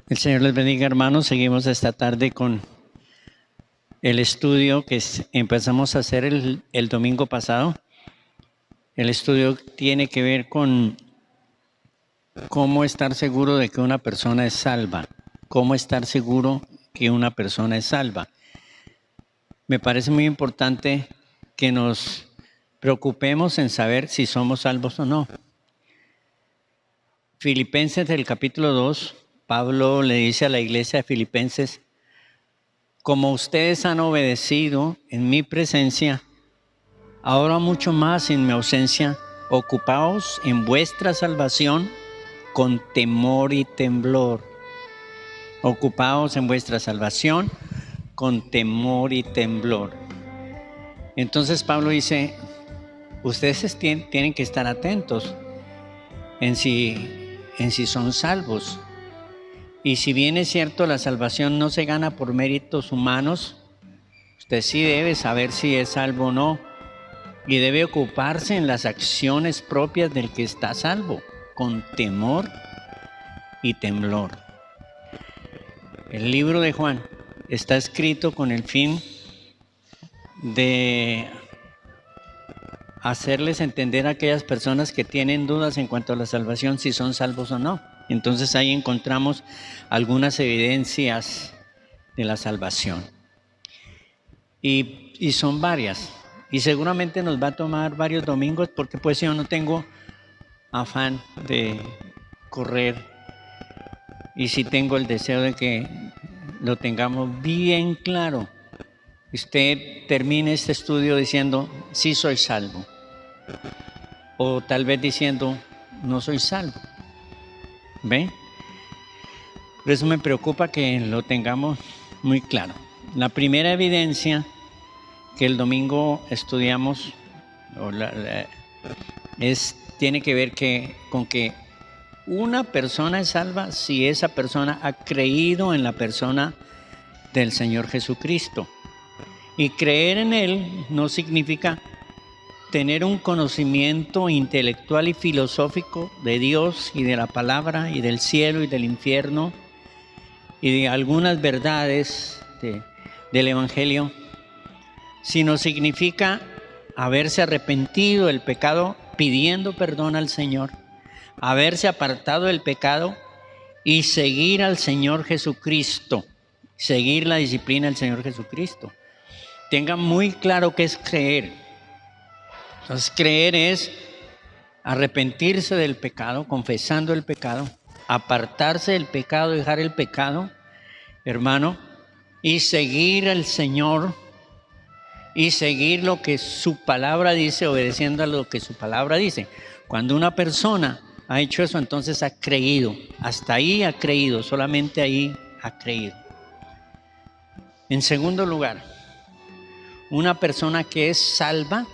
El Señor les bendiga, hermanos. Seguimos esta tarde con el estudio que empezamos a hacer el domingo pasado. El estudio tiene que ver con cómo estar seguro de que una persona es salva. Cómo estar seguro que una persona es salva. Me parece muy importante que nos preocupemos en saber si somos salvos o no. Filipenses del capítulo 2, Pablo le dice a la iglesia de Filipenses: como ustedes han obedecido en mi presencia, ahora mucho más en mi ausencia, ocupaos en vuestra salvación con temor y temblor. Ocupaos en vuestra salvación con temor y temblor. Entonces Pablo dice, ustedes tienen que estar atentos en si son salvos. Y si bien es cierto, la salvación no se gana por méritos humanos, usted sí debe saber si es salvo o no. Y debe ocuparse en las acciones propias del que está salvo, con temor y temblor. El libro de Juan está escrito con el fin de hacerles entender a aquellas personas que tienen dudas en cuanto a la salvación, si son salvos o no. Entonces ahí encontramos algunas evidencias de la salvación. Y son varias. Y seguramente nos va a tomar varios domingos porque pues yo no tengo afán de correr y sí tengo el deseo de que lo tengamos bien claro. Usted termine este estudio diciendo, sí soy salvo. O tal vez diciendo, no soy salvo. ¿Ve? Por eso me preocupa que lo tengamos muy claro. La primera evidencia que el domingo estudiamos tiene que ver con que una persona es salva si esa persona ha creído en la persona del Señor Jesucristo. Y creer en Él no significa tener un conocimiento intelectual y filosófico de Dios y de la palabra y del cielo y del infierno y de algunas verdades del Evangelio, sino significa haberse arrepentido del pecado pidiendo perdón al Señor, haberse apartado del pecado y seguir al Señor Jesucristo, seguir la disciplina del Señor Jesucristo. Tengan muy claro qué es creer. Entonces, creer es arrepentirse del pecado, confesando el pecado, apartarse del pecado, dejar el pecado, hermano, y seguir al Señor y seguir lo que su palabra dice, obedeciendo a lo que su palabra dice. Cuando una persona ha hecho eso, entonces ha creído. Hasta ahí ha creído, solamente ahí ha creído. En segundo lugar, una persona que es salva,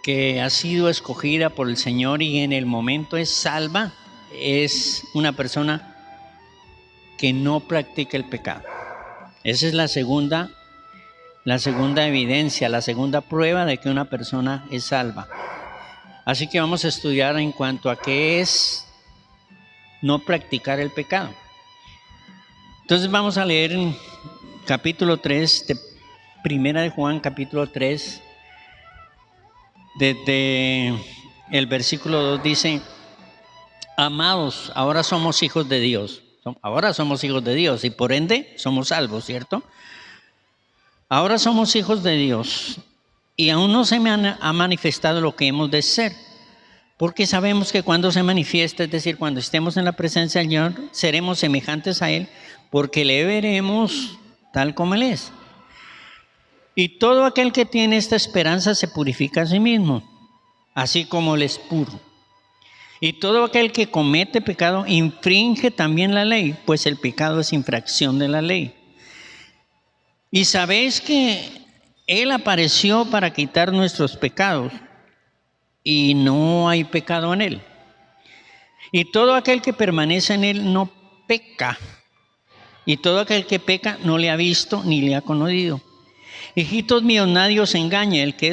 que ha sido escogida por el Señor y en el momento es salva, es una persona que no practica el pecado. Esa es la segunda evidencia, la segunda prueba de que una persona es salva. Así que vamos a estudiar en cuanto a qué es no practicar el pecado. Entonces vamos a leer en capítulo 3 de Primera de Juan, capítulo 3, desde el versículo 2 dice: amados, ahora somos hijos de Dios. Ahora somos hijos de Dios y por ende somos salvos, ¿cierto? Ahora somos hijos de Dios y aún no se ha manifestado lo que hemos de ser, porque sabemos que cuando se manifieste, es decir, cuando estemos en la presencia del Señor, seremos semejantes a Él, porque le veremos tal como Él es. Y todo aquel que tiene esta esperanza se purifica a sí mismo, así como Él es puro. Y todo aquel que comete pecado infringe también la ley, pues el pecado es infracción de la ley. Y sabéis que Él apareció para quitar nuestros pecados, y no hay pecado en Él. Y todo aquel que permanece en Él no peca. Y todo aquel que peca no le ha visto ni le ha conocido. Hijitos míos, nadie os engañe. El que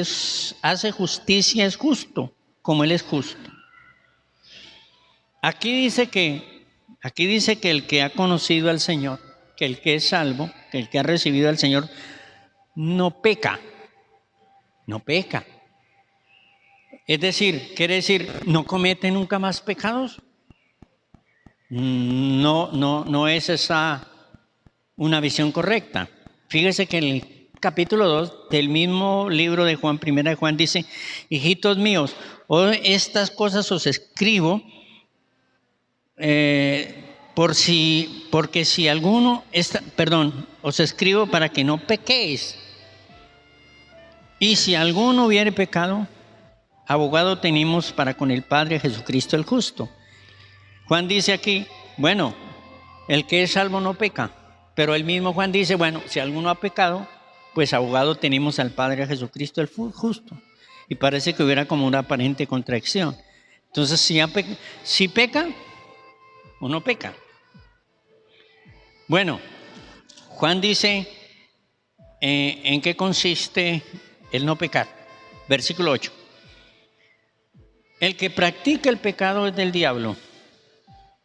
hace justicia es justo, como Él es justo. Aquí dice que Aquí dice que el que ha conocido al Señor, que el que es salvo, que el que ha recibido al Señor, no peca, no peca. Es decir, quiere decir, no comete nunca más pecados. No es esa una visión correcta. Fíjese que en el capítulo 2 del mismo libro de Juan, primera de Juan, dice: hijitos míos, hoy estas cosas os escribo porque si alguno os escribo para que no pequéis. Y si alguno hubiere pecado, abogado tenemos para con el Padre, Jesucristo el justo. Juan dice aquí, bueno, el que es salvo no peca, pero el mismo Juan dice, bueno, si alguno ha pecado, pues abogado tenemos al Padre, Jesucristo el justo. Y parece que hubiera como una aparente contradicción. Entonces, si peca o no peca. Bueno, Juan dice en qué consiste el no pecar. Versículo 8. El que practica el pecado es del diablo,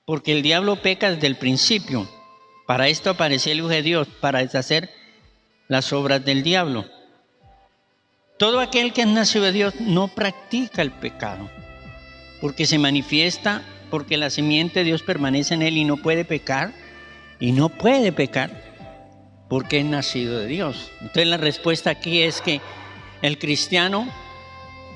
porque el diablo peca desde el principio. Para esto apareció el Hijo de Dios, para deshacer las obras del diablo. Todo aquel que es nacido de Dios no practica el pecado, porque se manifiesta, porque la simiente de Dios permanece en él y no puede pecar, porque es nacido de Dios. Entonces la respuesta aquí es que el cristiano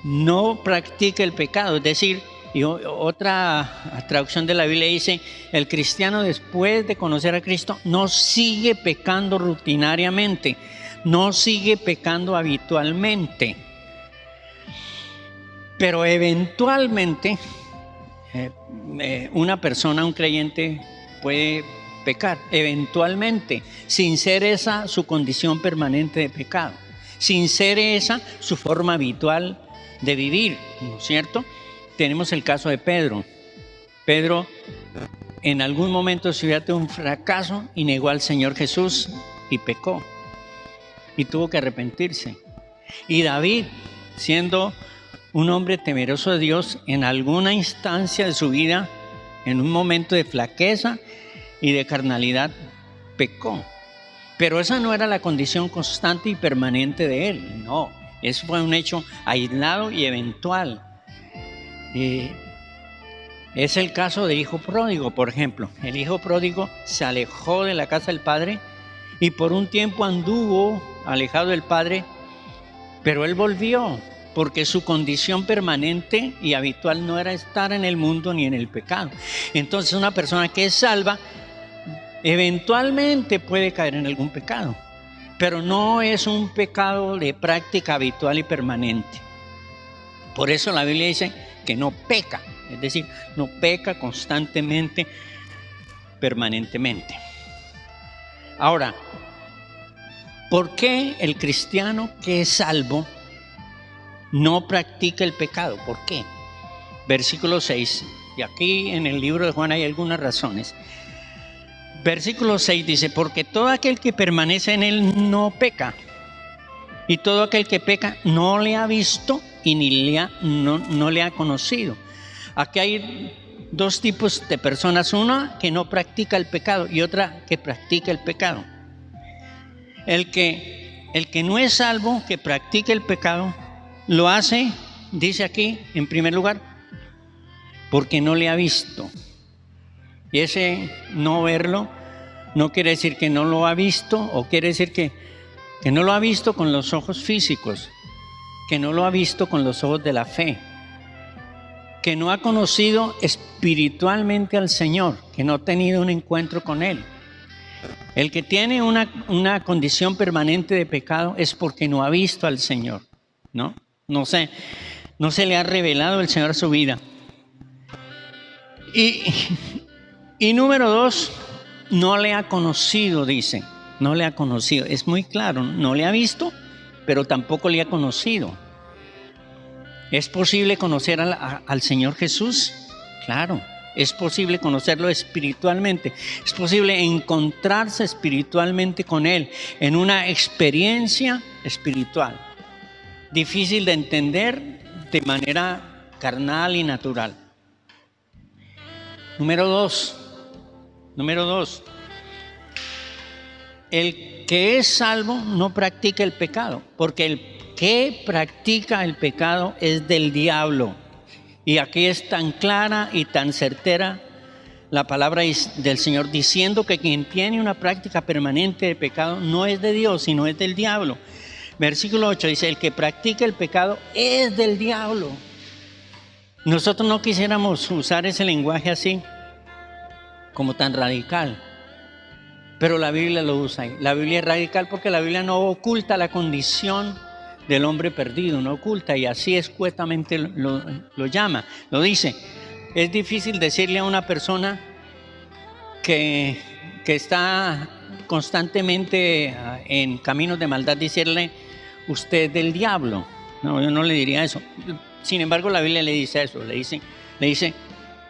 no practica el pecado, es decir, y otra traducción de la Biblia dice, el cristiano después de conocer a Cristo no sigue pecando rutinariamente, no sigue pecando habitualmente, pero eventualmente una persona, un creyente puede pecar, eventualmente, sin ser esa su condición permanente de pecado, sin ser esa su forma habitual de vivir, ¿no es cierto? Tenemos el caso de Pedro. Pedro en algún momento tuvo un fracaso y negó al Señor Jesús y pecó y tuvo que arrepentirse. Y David, siendo un hombre temeroso de Dios, en alguna instancia de su vida, en un momento de flaqueza y de carnalidad, pecó. Pero esa no era la condición constante y permanente de él, no. Eso fue un hecho aislado y eventual. Es el caso del hijo pródigo, por ejemplo. El hijo pródigo se alejó de la casa del padre y por un tiempo anduvo alejado del padre, pero él volvió porque su condición permanente y habitual no era estar en el mundo ni en el pecado. Entonces una persona que es salva eventualmente puede caer en algún pecado, pero no es un pecado de práctica habitual y permanente. Por eso la Biblia dice que no peca, es decir, no peca constantemente, permanentemente. Ahora, ¿por qué el cristiano que es salvo no practica el pecado? ¿Por qué? Versículo 6, y aquí en el libro de Juan hay algunas razones. Versículo 6 dice, porque todo aquel que permanece en él no peca, y todo aquel que peca no le ha visto y no le ha conocido. Aquí hay dos tipos de personas, una que no practica el pecado y otra que practica el pecado. El que no es salvo, que practica el pecado, lo hace, dice aquí, en primer lugar, porque no le ha visto. Y ese no verlo no quiere decir que no lo ha visto, o quiere decir que no lo ha visto con los ojos físicos, que no lo ha visto con los ojos de la fe, que no ha conocido espiritualmente al Señor, que no ha tenido un encuentro con Él. El que tiene una condición permanente de pecado es porque no ha visto al Señor, ¿no? No se le ha revelado el Señor a su vida. Y número 2, no le ha conocido, dice. No le ha conocido. Es muy claro, no le ha visto, pero tampoco le ha conocido. ¿Es posible conocer al Señor Jesús? Claro. Es posible conocerlo espiritualmente. Es posible encontrarse espiritualmente con Él en una experiencia espiritual. Difícil de entender de manera carnal y natural. Número 2, Número 2, el que es salvo no practica el pecado, porque el que practica el pecado es del diablo. Y aquí es tan clara y tan certera la palabra del Señor, diciendo que quien tiene una práctica permanente de pecado no es de Dios, sino es del diablo. Versículo 8 dice, el que practica el pecado es del diablo. Nosotros no quisiéramos usar ese lenguaje así, como tan radical, pero la Biblia lo usa. La Biblia es radical porque la Biblia no oculta la condición del hombre perdido, no oculta, y así escuetamente lo llama, lo dice. Es difícil decirle a una persona que está constantemente en caminos de maldad, decirle, usted es del diablo. No, yo no le diría eso. Sin embargo, la Biblia le dice eso, le dice,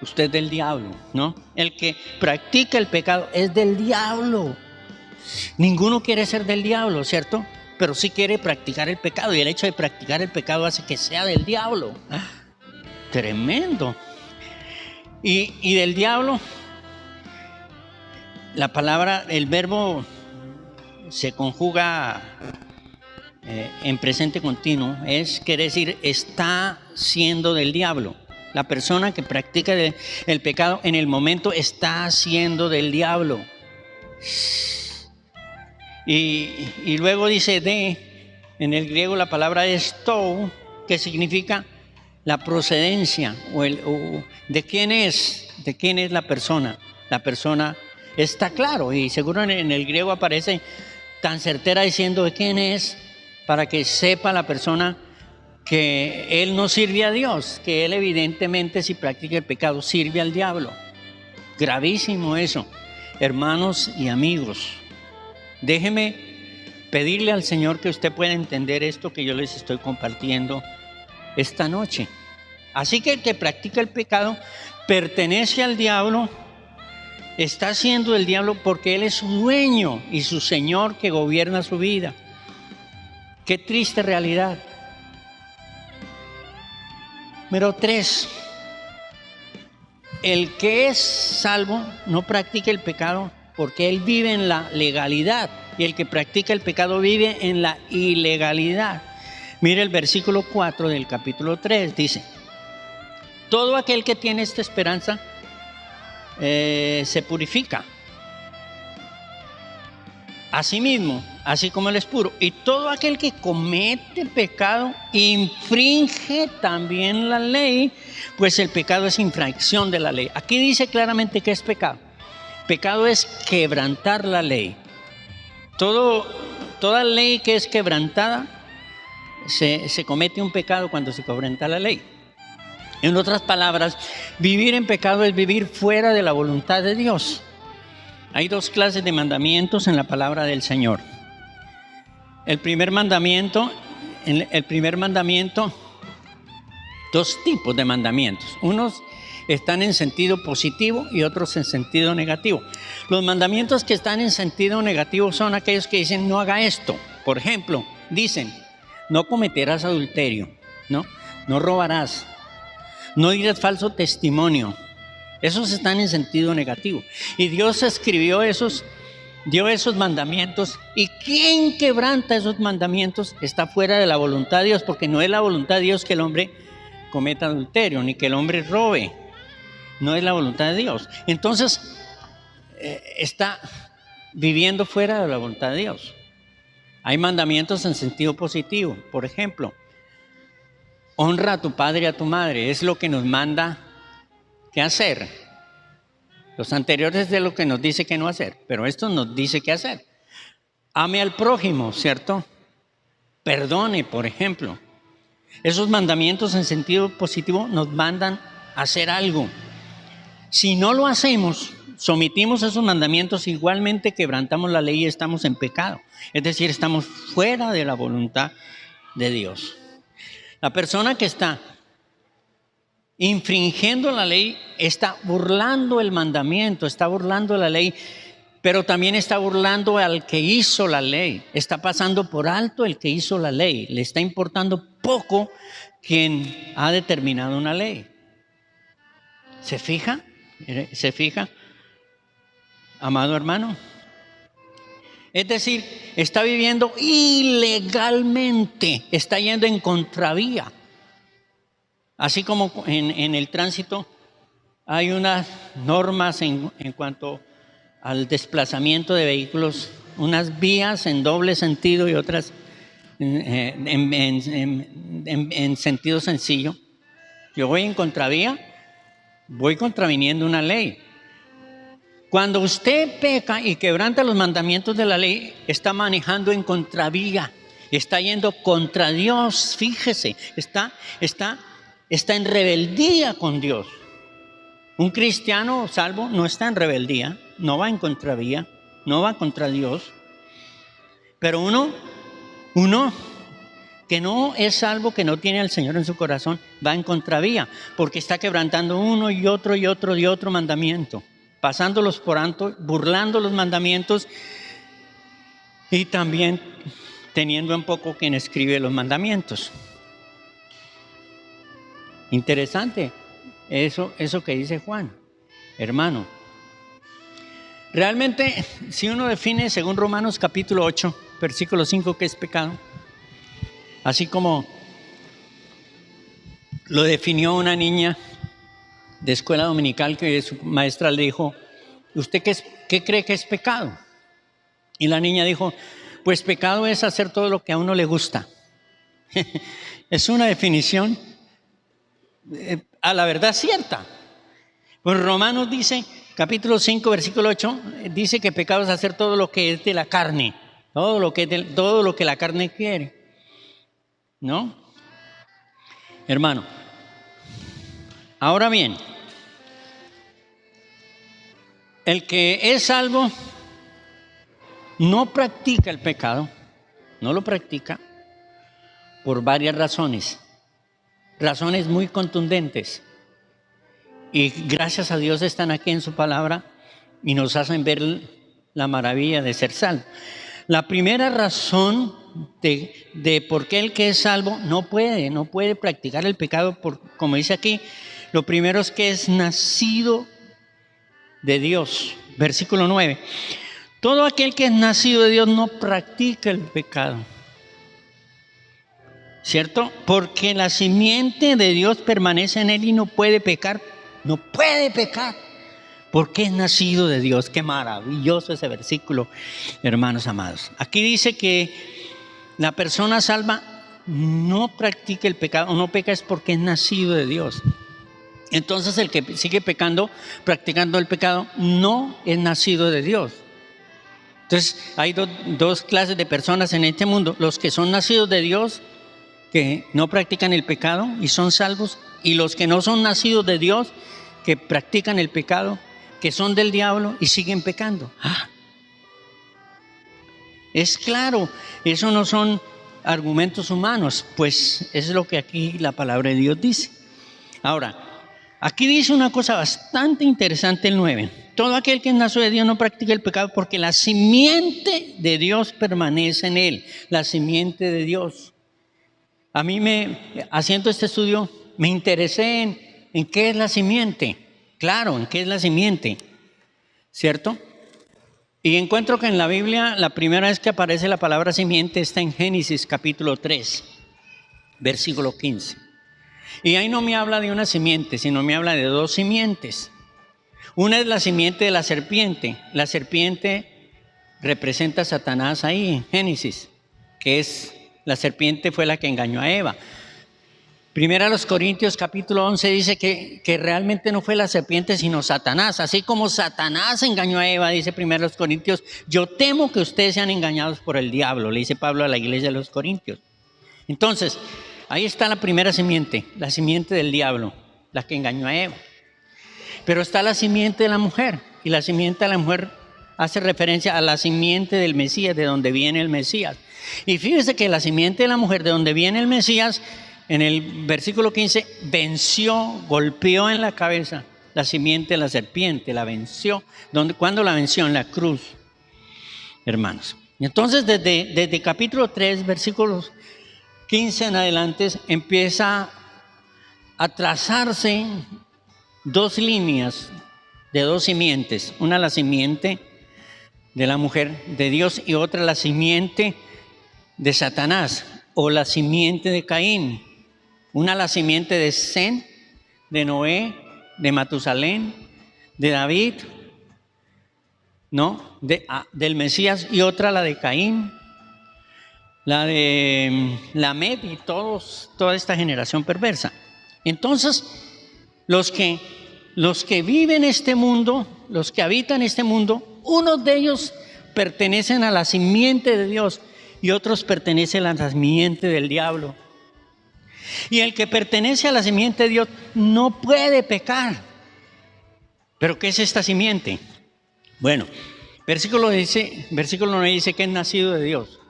usted es del diablo, ¿no? El que practica el pecado es del diablo. Ninguno quiere ser del diablo, ¿cierto? Pero sí quiere practicar el pecado, y el hecho de practicar el pecado hace que sea del diablo. Tremendo. Y del diablo, la palabra, el verbo se conjuga en presente continuo, quiere decir, está siendo del diablo. La persona que practica el pecado en el momento está siendo del diablo. Y luego dice en el griego la palabra es tou, que significa la procedencia, o de quién es la persona. La persona está claro, y seguro en el griego aparece tan certera diciendo de quién es, para que sepa la persona que él no sirve a Dios, que él evidentemente, si practica el pecado, sirve al diablo. Gravísimo eso, hermanos y amigos. Déjeme pedirle al Señor que usted pueda entender esto que yo les estoy compartiendo esta noche. Así que el que practica el pecado pertenece al diablo, está siendo el diablo porque él es su dueño y su señor que gobierna su vida. Qué triste realidad. Número 3, el que es salvo no practica el pecado porque él vive en la legalidad, y el que practica el pecado vive en la ilegalidad. Mire el versículo 4 del capítulo 3, dice, todo aquel que tiene esta esperanza se purifica a sí mismo, así como él es puro. Y todo aquel que comete pecado infringe también la ley, pues el pecado es infracción de la ley. Aquí dice claramente que es pecado. Pecado es quebrantar la ley. Toda ley que es quebrantada, se comete un pecado cuando se quebranta la ley. En otras palabras, vivir en pecado es vivir fuera de la voluntad de Dios. Hay 2 clases de mandamientos en la palabra del Señor. El primer mandamiento, 2 tipos de mandamientos. Unos están en sentido positivo y otros en sentido negativo. Los mandamientos que están en sentido negativo son aquellos que dicen no haga esto. Por ejemplo, dicen no cometerás adulterio, no robarás, no dirás falso testimonio. Esos están en sentido negativo. Y Dios escribió dio esos mandamientos. Y quien quebranta esos mandamientos está fuera de la voluntad de Dios, porque no es la voluntad de Dios que el hombre cometa adulterio, ni que el hombre robe. No es la voluntad de Dios. Entonces, está viviendo fuera de la voluntad de Dios. Hay mandamientos en sentido positivo. Por ejemplo, honra a tu padre y a tu madre. Es lo que nos manda qué hacer. Los anteriores es de lo que nos dice que no hacer, pero esto nos dice qué hacer. Ame al prójimo, ¿cierto? Perdone, por ejemplo. Esos mandamientos en sentido positivo nos mandan a hacer algo. Si no lo hacemos, sometimos esos mandamientos, igualmente quebrantamos la ley y estamos en pecado. Es decir, estamos fuera de la voluntad de Dios. La persona que está infringiendo la ley está burlando el mandamiento, está burlando la ley, pero también está burlando al que hizo la ley. Está pasando por alto el que hizo la ley. Le está importando poco quien ha determinado una ley. ¿Se fija? ¿Se fija? amado hermano. Es decir, está viviendo ilegalmente, está yendo en contravía. Así como en el tránsito hay unas normas en cuanto al desplazamiento de vehículos, unas vías en doble sentido y otras en sentido sencillo. Yo voy en contravía, voy contraviniendo una ley. Cuando usted peca y quebranta los mandamientos de la ley, está manejando en contravía, está yendo contra Dios, fíjese, está en rebeldía con Dios. Un cristiano salvo no está en rebeldía, no va en contravía, no va contra Dios. Pero uno que no es salvo, que no tiene al Señor en su corazón, va en contravía, porque está quebrantando uno y otro mandamiento, pasándolos por alto, burlando los mandamientos y también teniendo en poco quien escribe los mandamientos. Interesante eso que dice Juan, hermano. Realmente, si uno define según Romanos capítulo 8, versículo 5, qué es pecado, así como lo definió una niña de escuela dominical que su maestra le dijo, ¿usted qué cree que es pecado? Y la niña dijo, pues pecado es hacer todo lo que a uno le gusta. Es una definición a la verdad cierta. Pues Romanos dice, capítulo 5, versículo 8, dice que pecado es hacer todo lo que es de la carne, todo lo que la carne quiere, ¿no? Hermano, ahora bien, el que es salvo no practica el pecado, no lo practica por varias razones muy contundentes. Y gracias a Dios están aquí en su palabra y nos hacen ver la maravilla de ser salvo. La primera razón de por qué el que es salvo no puede practicar el pecado, como dice aquí, lo primero es que es nacido de Dios. Versículo 9. Todo aquel que es nacido de Dios no practica el pecado. ¿Cierto? Porque la simiente de Dios permanece en él y no puede pecar. No puede pecar. Porque es nacido de Dios. Qué maravilloso ese versículo, hermanos amados. Aquí dice que la persona salva no practica el pecado, o no peca es porque es nacido de Dios. Entonces el que sigue pecando, practicando el pecado, no es nacido de Dios. Entonces hay dos clases de personas en este mundo: los que son nacidos de Dios, que no practican el pecado y son salvos, y los que no son nacidos de Dios, que practican el pecado, que son del diablo y siguen pecando. Es claro, eso no son argumentos humanos, pues es lo que aquí la palabra de Dios dice. Ahora, aquí dice una cosa bastante interesante el 9. Todo aquel que nació de Dios no practica el pecado porque la simiente de Dios permanece en él. La simiente de Dios. A mí haciendo este estudio, me interesé en qué es la simiente. Claro, en qué es la simiente, ¿cierto? Y encuentro que en la Biblia la primera vez que aparece la palabra simiente está en Génesis capítulo 3, versículo 15. Y ahí no me habla de una simiente, sino me habla de dos simientes. Una es la simiente de la serpiente. La serpiente representa a Satanás ahí en Génesis, que es la serpiente fue la que engañó a Eva. Primera a los Corintios capítulo 11 dice que realmente no fue la serpiente sino Satanás. Así como Satanás engañó a Eva, dice primero a los Corintios, yo temo que ustedes sean engañados por el diablo, le dice Pablo a la iglesia de los Corintios. Entonces, ahí está la primera simiente, la simiente del diablo, la que engañó a Eva. Pero está la simiente de la mujer, y la simiente de la mujer hace referencia a la simiente del Mesías, de donde viene el Mesías. Y fíjese que la simiente de la mujer, de donde viene el Mesías, en el versículo 15, venció, golpeó en la cabeza la simiente de la serpiente, la venció. ¿Cuándo la venció? En la cruz, hermanos. Y entonces desde capítulo 3, versículos 15 en adelante, empieza a trazarse dos líneas de dos simientes. Una la simiente de la mujer de Dios y otra la simiente de Satanás o la simiente de Caín. Una la simiente de Sem, de Noé, de Matusalén, de David, ¿no? Del Mesías, y otra la de Caín, la de Lamed y toda esta generación perversa. Entonces, los que viven este mundo, los que habitan este mundo, unos de ellos pertenecen a la simiente de Dios y otros pertenecen a la simiente del diablo. Y el que pertenece a la simiente de Dios no puede pecar. ¿Pero qué es esta simiente? Bueno, versículo 9 dice que es nacido de Dios.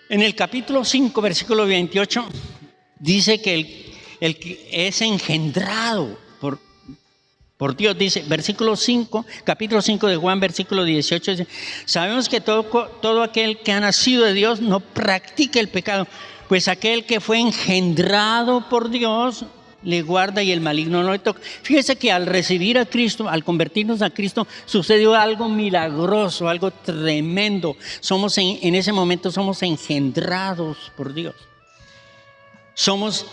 En el capítulo 5, versículo 28, dice que el que es engendrado por Dios, dice, versículo 5, capítulo 5 de Juan, versículo 18, dice, sabemos que todo aquel que ha nacido de Dios no practica el pecado, pues aquel que fue engendrado por Dios le guarda y el maligno no le toca. Fíjese que al recibir a Cristo, al convertirnos a Cristo, sucedió algo milagroso, algo tremendo. En ese momento somos engendrados por Dios. Somos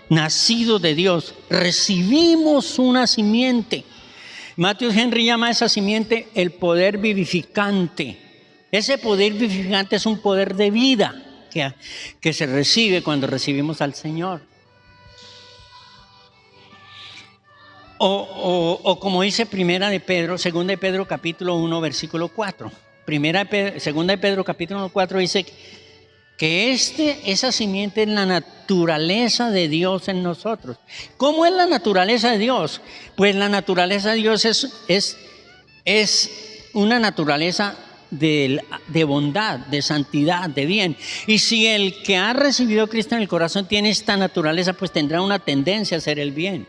nacidos de Dios, recibimos una simiente. Matthew Henry llama a esa simiente el poder vivificante. Ese poder vivificante es un poder de vida que se recibe cuando recibimos al Señor. O como dice segunda de Pedro capítulo 1 versículo 4. Segunda de Pedro capítulo 1, 4 dice que esa simiente es la naturaleza de Dios en nosotros. ¿Cómo es la naturaleza de Dios? Pues la naturaleza de Dios es una naturaleza de bondad, de santidad, de bien. Y si el que ha recibido a Cristo en el corazón tiene esta naturaleza, pues tendrá una tendencia a hacer el bien,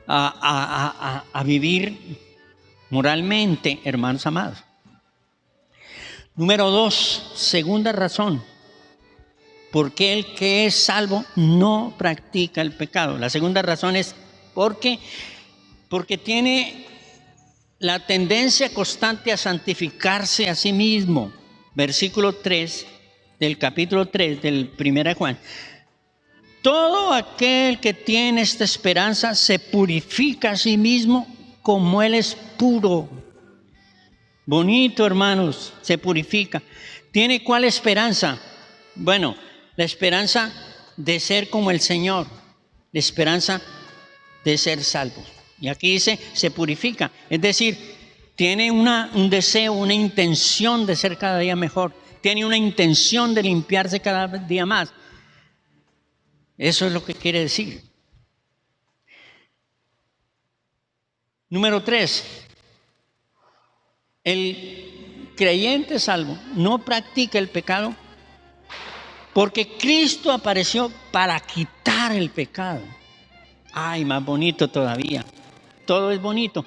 a vivir moralmente, hermanos amados. Número 2, segunda razón, porque el que es salvo no practica el pecado. La segunda razón es porque tiene la tendencia constante a santificarse a sí mismo. Versículo 3 del capítulo 3 del 1 Juan. Todo aquel que tiene esta esperanza se purifica a sí mismo como Él es puro. Bonito, hermanos, se purifica. ¿Tiene cuál esperanza? Bueno, la esperanza de ser como el Señor, la esperanza de ser salvos. Y aquí dice, se purifica, es decir, tiene un deseo, una intención de ser cada día mejor, tiene una intención de limpiarse cada día más. Eso es lo que quiere decir. Número 3. El creyente salvo no practica el pecado porque Cristo apareció para quitar el pecado. Ay, más bonito todavía. Todo es bonito.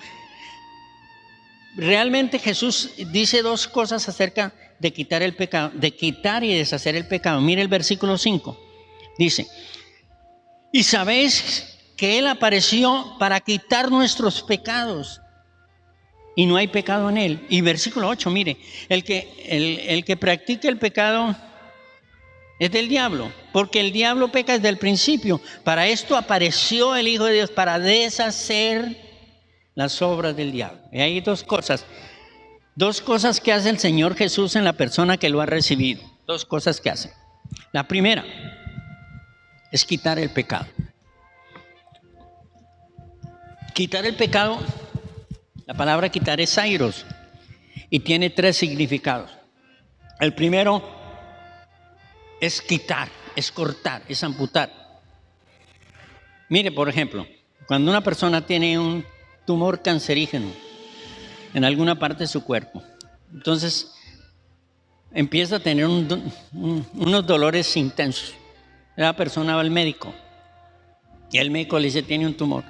Realmente Jesús dice dos cosas acerca de quitar el pecado, de quitar y deshacer el pecado. Mire el versículo 5. Dice, y sabéis que Él apareció para quitar nuestros pecados. Y no hay pecado en Él. Y versículo 8, mire, el que practica el pecado es del diablo, porque el diablo peca desde el principio. Para esto apareció el Hijo de Dios, para deshacer las obras del diablo. Y hay dos cosas que hace el Señor Jesús en la persona que lo ha recibido. Dos cosas que hace. La primera es quitar el pecado. Quitar el pecado, la palabra quitar es airos y tiene tres significados. El primero es quitar, es cortar, es amputar. Mire, por ejemplo, cuando una persona tiene un tumor cancerígeno en alguna parte de su cuerpo, entonces empieza a tener unos dolores intensos. La persona va al médico y el médico le dice, tiene un tumor.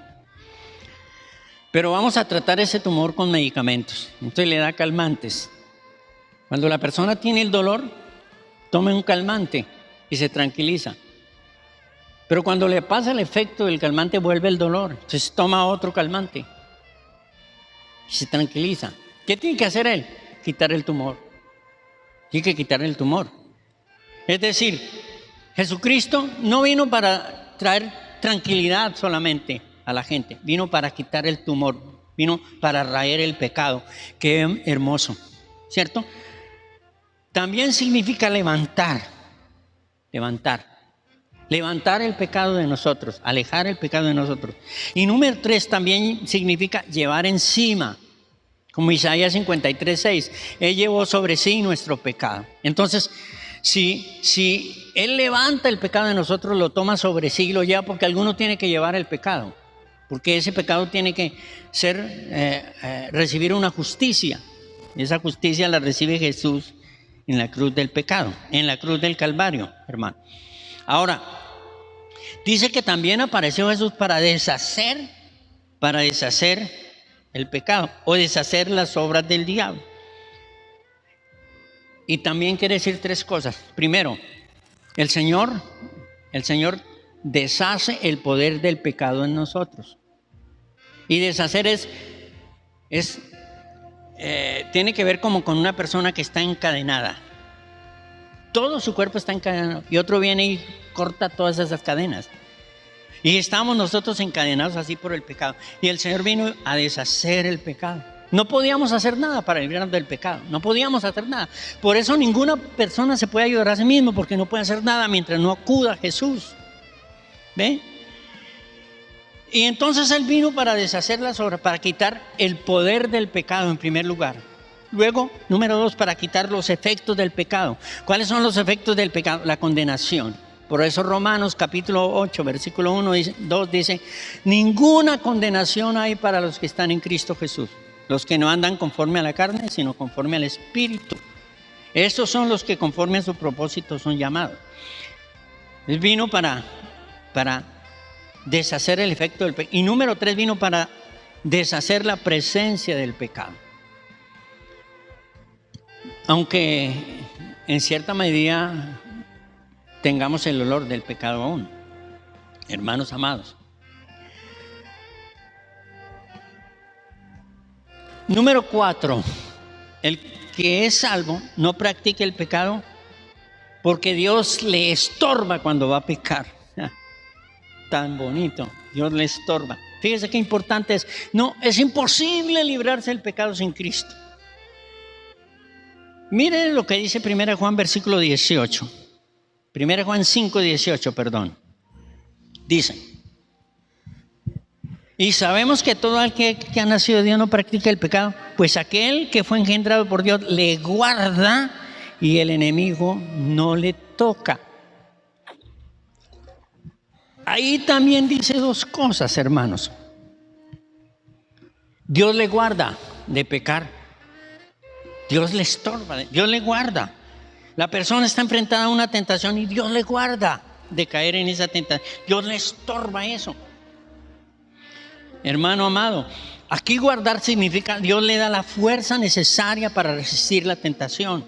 Pero vamos a tratar ese tumor con medicamentos. Entonces le da calmantes. Cuando la persona tiene el dolor, tome un calmante y se tranquiliza. Pero cuando le pasa el efecto del calmante vuelve el dolor. Entonces toma otro calmante y se tranquiliza. ¿Qué tiene que hacer él? Quitar el tumor. Tiene que quitar el tumor. Es decir, Jesucristo no vino para traer tranquilidad solamente a la gente. Vino para quitar el tumor. Vino para raer el pecado. Qué hermoso, ¿cierto? También significa levantar. Levantar el pecado de nosotros, alejar el pecado de nosotros. Y número 3 también significa llevar encima, como Isaías 53:6. Él llevó sobre sí nuestro pecado. Entonces, si Él levanta el pecado de nosotros, lo toma sobre sí y lo lleva, porque alguno tiene que llevar el pecado. Porque ese pecado tiene que recibir una justicia. Esa justicia la recibe Jesús en la cruz del pecado, en la cruz del Calvario, hermano. Ahora, dice que también apareció Jesús para deshacer el pecado o deshacer las obras del diablo. Y también quiere decir 3 cosas. Primero, el Señor deshace el poder del pecado en nosotros. Y deshacer tiene que ver como con una persona que está encadenada. Todo su cuerpo está encadenado y otro viene y corta todas esas cadenas. Y estamos nosotros encadenados así por el pecado. Y el Señor vino a deshacer el pecado. No podíamos hacer nada para librarnos del pecado. No podíamos hacer nada. Por eso ninguna persona se puede ayudar a sí mismo, porque no puede hacer nada mientras no acuda a Jesús. ¿Ve? Y entonces Él vino para deshacer las obras, para quitar el poder del pecado en primer lugar. Luego, número 2, para quitar los efectos del pecado. ¿Cuáles son los efectos del pecado? La condenación. Por eso Romanos capítulo 8, versículo 1, 2 dice: ninguna condenación hay para los que están en Cristo Jesús, los que no andan conforme a la carne, sino conforme al Espíritu. Estos son los que conforme a su propósito son llamados. Él vino para deshacer el efecto del pecado. Y número 3, vino para deshacer la presencia del pecado. Aunque en cierta medida tengamos el olor del pecado aún, hermanos amados. Número 4, el que es salvo no practica el pecado porque Dios le estorba cuando va a pecar. Tan bonito, Dios le estorba. Fíjese qué importante es. No, es imposible librarse del pecado sin Cristo. Miren lo que dice 1 Juan versículo 18. 1 Juan 5:18, perdón. Dice: y sabemos que todo aquel que ha nacido de Dios no practica el pecado, pues aquel que fue engendrado por Dios le guarda y el enemigo no le toca. Ahí también dice 2 cosas, hermanos. Dios le guarda de pecar. Dios le estorba, Dios le guarda. La persona está enfrentada a una tentación y Dios le guarda de caer en esa tentación. Dios le estorba eso. Hermano amado, aquí guardar significa Dios le da la fuerza necesaria para resistir la tentación.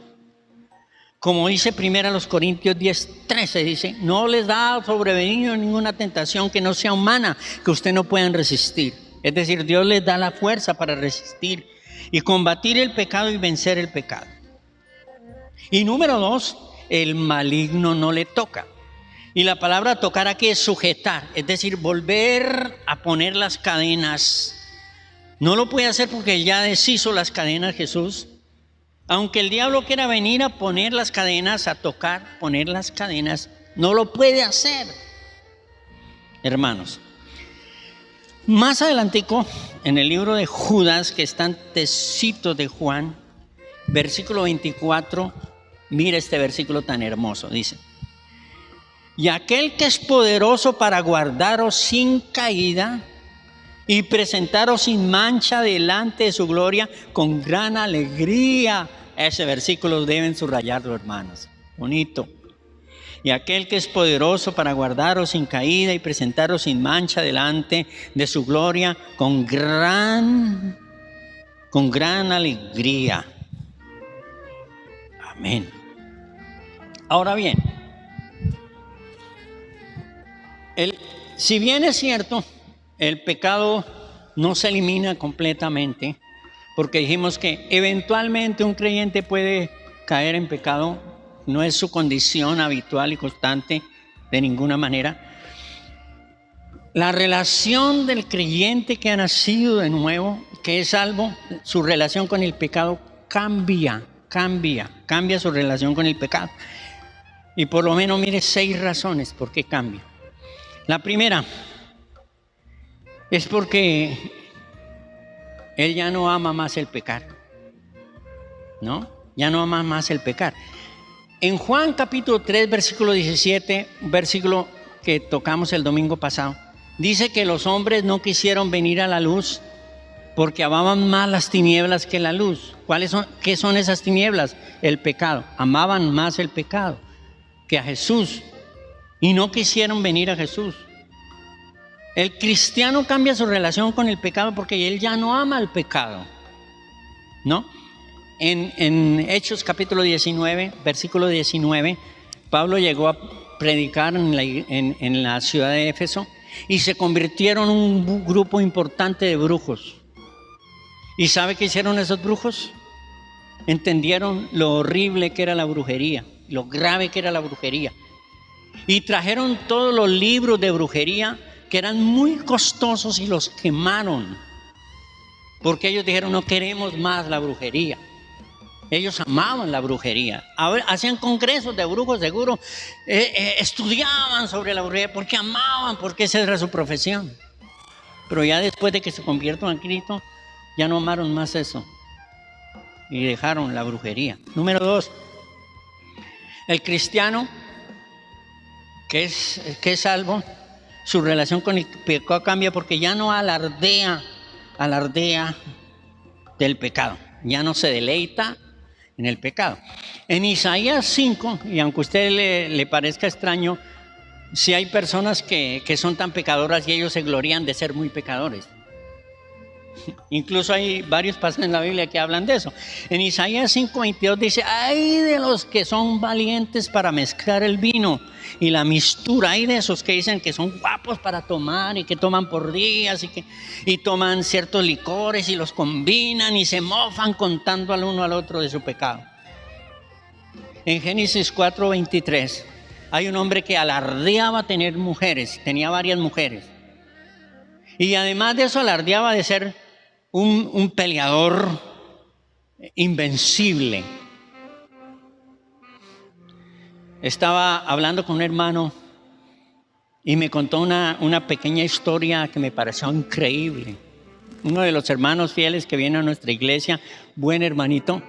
Como dice 1 Corintios 10:13, dice: no les da sobrevenido ninguna tentación que no sea humana, que usted no puedan resistir. Es decir, Dios les da la fuerza para resistir y combatir el pecado y vencer el pecado. Y número 2, el maligno no le toca. Y la palabra tocar aquí es sujetar, es decir, volver a poner las cadenas. No lo puede hacer porque ya deshizo las cadenas Jesús. Aunque el diablo quiera venir a poner las cadenas, a tocar, poner las cadenas, no lo puede hacer, hermanos. Más adelantico, en el libro de Judas, que está antecito de Juan, versículo 24, mira este versículo tan hermoso, dice: y aquel que es poderoso para guardaros sin caída y presentaros sin mancha delante de su gloria con gran alegría. Ese versículo deben subrayarlo, hermanos. Bonito. Y aquel que es poderoso para guardaros sin caída y presentaros sin mancha delante de su gloria con gran alegría. Amén. Ahora bien, si bien es cierto, el pecado no se elimina completamente, porque dijimos que eventualmente un creyente puede caer en pecado, no es su condición habitual y constante de ninguna manera. La relación del creyente que ha nacido de nuevo, que es salvo, su relación con el pecado cambia su relación con el pecado. Y por lo menos mire 6 razones por qué cambia. La primera es porque él ya no ama más el pecar, ¿no? Ya no ama más el pecar. En Juan capítulo 3, versículo 17, un versículo que tocamos el domingo pasado, dice que los hombres no quisieron venir a la luz porque amaban más las tinieblas que la luz. ¿Qué son esas tinieblas? El pecado. Amaban más el pecado que a Jesús y no quisieron venir a Jesús. El cristiano cambia su relación con el pecado porque él ya no ama el pecado, ¿no? En Hechos capítulo 19, versículo 19, Pablo llegó a predicar en la ciudad de Éfeso y se convirtieron en un grupo importante de brujos. ¿Y sabe qué hicieron esos brujos? Entendieron lo horrible que era la brujería, lo grave que era la brujería. Y trajeron todos los libros de brujería que eran muy costosos y los quemaron. Porque ellos dijeron, no queremos más la brujería. Ellos amaban la brujería. Hacían congresos de brujos, seguro. Estudiaban sobre la brujería porque amaban, porque esa era su profesión. Pero ya después de que se convirtieron a Cristo, ya no amaron más eso. Y dejaron la brujería. Número 2. El cristiano que es salvo, su relación con el pecado cambia porque ya no alardea del pecado. Ya no se deleita en el pecado. En Isaías 5, y aunque a usted le parezca extraño, si hay personas que son tan pecadoras y ellos se glorían de ser muy pecadores. Incluso hay varios pasajes en la Biblia que hablan de eso. En Isaías 5:22 dice, ay de los que son valientes para mezclar el vino y la mistura, hay de esos que dicen que son guapos para tomar y que toman por días y toman ciertos licores y los combinan y se mofan contando al uno al otro de su pecado. En Génesis 4:23 hay un hombre que alardeaba tener mujeres, tenía varias mujeres. Y además de eso alardeaba de ser un peleador invencible. Estaba hablando con un hermano y me contó una pequeña historia que me pareció increíble. Uno de los hermanos fieles que viene a nuestra iglesia, buen hermanito,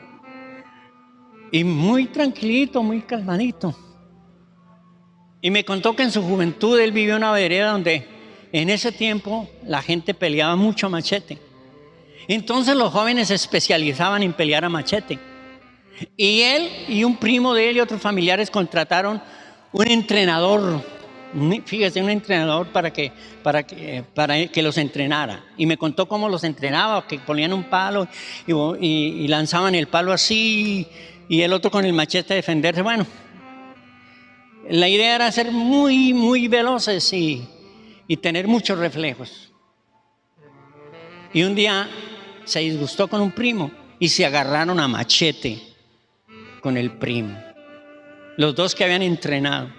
y muy tranquilito, muy calmadito. Y me contó que en su juventud él vivió en una vereda donde en ese tiempo la gente peleaba mucho a machete. Entonces los jóvenes se especializaban en pelear a machete. Y él y un primo de él y otros familiares contrataron un entrenador, fíjese, un entrenador para que los entrenara. Y me contó cómo los entrenaba, que ponían un palo y lanzaban el palo así y el otro con el machete a defenderse. Bueno, la idea era ser muy, muy veloces y tener muchos reflejos. Y un día se disgustó con un primo y se agarraron a machete con el primo, los dos que habían entrenado.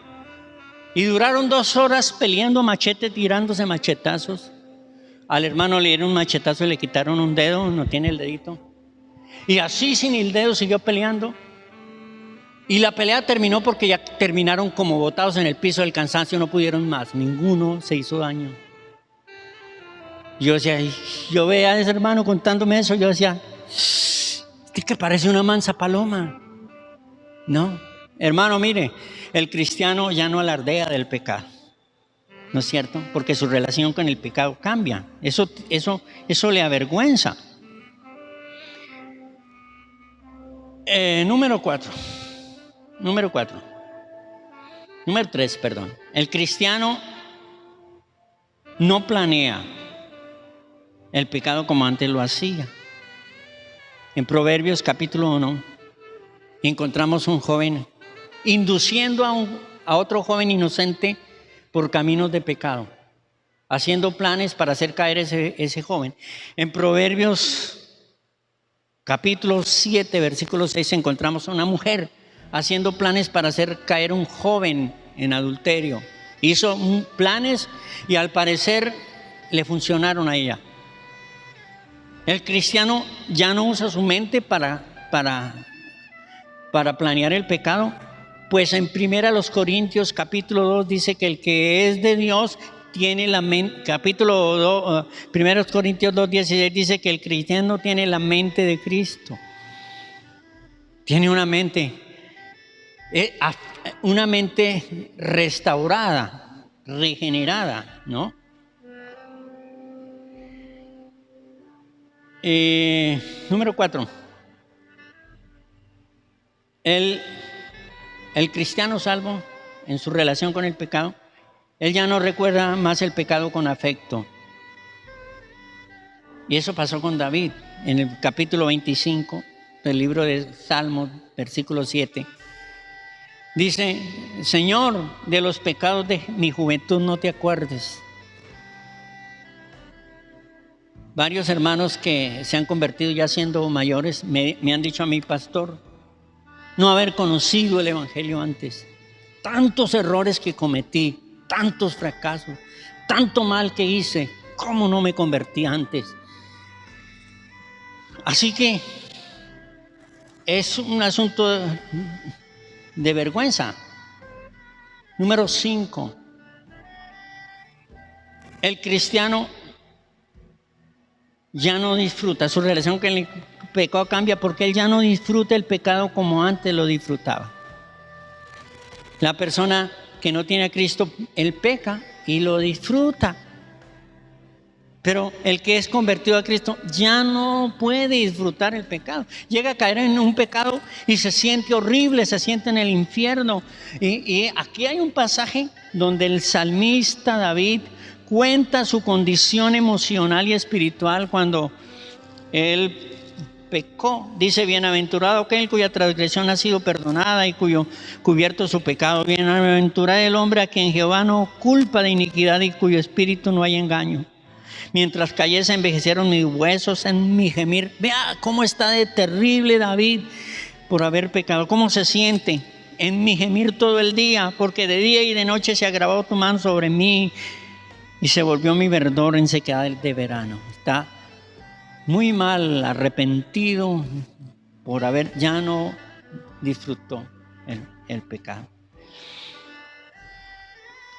Y duraron 2 horas peleando a machete, tirándose machetazos. Al hermano le dieron un machetazo y le quitaron un dedo, no tiene el dedito. Y así sin el dedo siguió peleando. Y la pelea terminó porque ya terminaron como botados en el piso del cansancio, no pudieron más, ninguno se hizo daño. Yo decía, yo veía a ese hermano contándome eso, yo decía, este que parece una mansa paloma. No, hermano, mire, el cristiano ya no alardea del pecado, ¿no es cierto? Porque su relación con el pecado cambia, eso le avergüenza. Número 3, perdón. El cristiano no planea el pecado como antes lo hacía. En Proverbios capítulo 1 encontramos un joven induciendo a otro joven inocente por caminos de pecado. haciendo planes para hacer caer ese joven. En Proverbios capítulo 7, versículo 6, encontramos a una mujer haciendo planes para hacer caer un joven en adulterio. Hizo planes y al parecer le funcionaron a ella. El cristiano ya no usa su mente para planear el pecado, pues en 1 Corintios capítulo 2 dice que el que es de Dios tiene la mente, capítulo 2, 1 Corintios 2:16 dice que el cristiano tiene la mente de Cristo. Tiene una mente restaurada, regenerada, ¿no? Número 4. El cristiano salvo en su relación con el pecado, él ya no recuerda más el pecado con afecto. Y eso pasó con David en el capítulo 25 del libro de Salmos, versículo 7. Dice: Señor, de los pecados de mi juventud no te acuerdes. Varios hermanos que se han convertido ya siendo mayores me han dicho a mí: pastor, no haber conocido el evangelio antes, tantos errores que cometí, tantos fracasos, tanto mal que hice, ¿cómo no me convertí antes? Así que es un asunto de vergüenza. Número 5. El cristiano ya no disfruta, su relación con el pecado cambia porque él ya no disfruta el pecado como antes lo disfrutaba. La persona que no tiene a Cristo, él peca y lo disfruta. Pero el que es convertido a Cristo ya no puede disfrutar el pecado. Llega a caer en un pecado y se siente horrible, se siente en el infierno. Y aquí hay un pasaje donde el salmista David cuenta su condición emocional y espiritual cuando él pecó. Dice: bienaventurado aquel cuya transgresión ha sido perdonada y cuyo cubierto su pecado. Bienaventurado el hombre a quien Jehová no culpa de iniquidad y cuyo espíritu no hay engaño. Mientras callé se envejecieron mis huesos en mi gemir. Vea cómo está de terrible David por haber pecado. Cómo se siente en mi gemir todo el día, porque de día y de noche se agravó tu mano sobre mí y se volvió mi verdor en sequedad de verano. Está muy mal, arrepentido por haber, ya no disfrutó el pecado.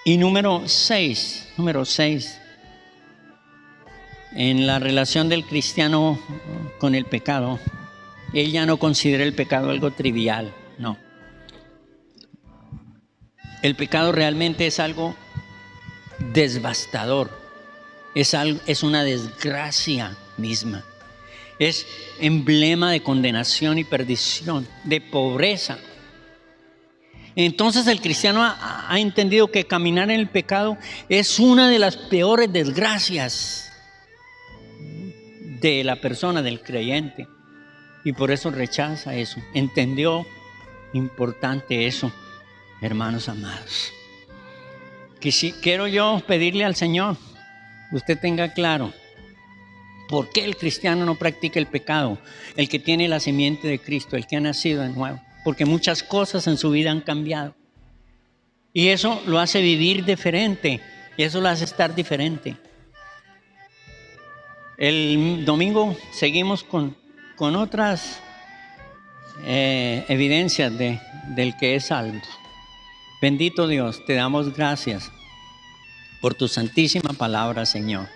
Y número 6, en la relación del cristiano con el pecado, él ya no considera el pecado algo trivial, no. El pecado realmente es algo devastador, es una desgracia misma, es emblema de condenación y perdición, de pobreza. Entonces el cristiano ha entendido que caminar en el pecado es una de las peores desgracias de la persona, del creyente, y por eso rechaza eso. Entendió importante eso, hermanos amados. Quiero yo pedirle al Señor, usted tenga claro por qué el cristiano no practica el pecado, el que tiene la simiente de Cristo, el que ha nacido de nuevo, porque muchas cosas en su vida han cambiado y eso lo hace vivir diferente y eso lo hace estar diferente. El domingo seguimos con otras evidencias del que es salvo. Bendito Dios, te damos gracias por tu santísima palabra, Señor.